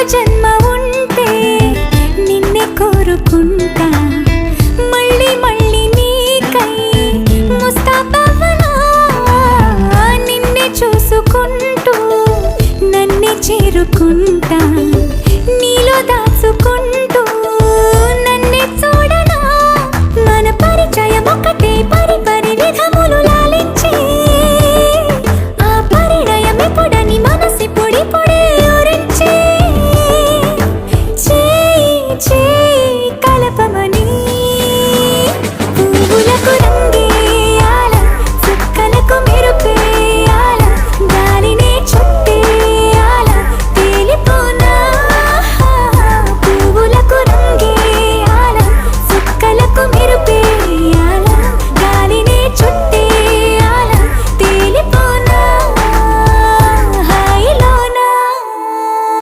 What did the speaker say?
జన్మ ఉంటే నిన్నే కోరుకుంటా మళ్ళీ మళ్ళీ నీకై ముస్తాబవ్వనా నిన్నే చూసుకుంటూ నన్నే చేరుకుంటా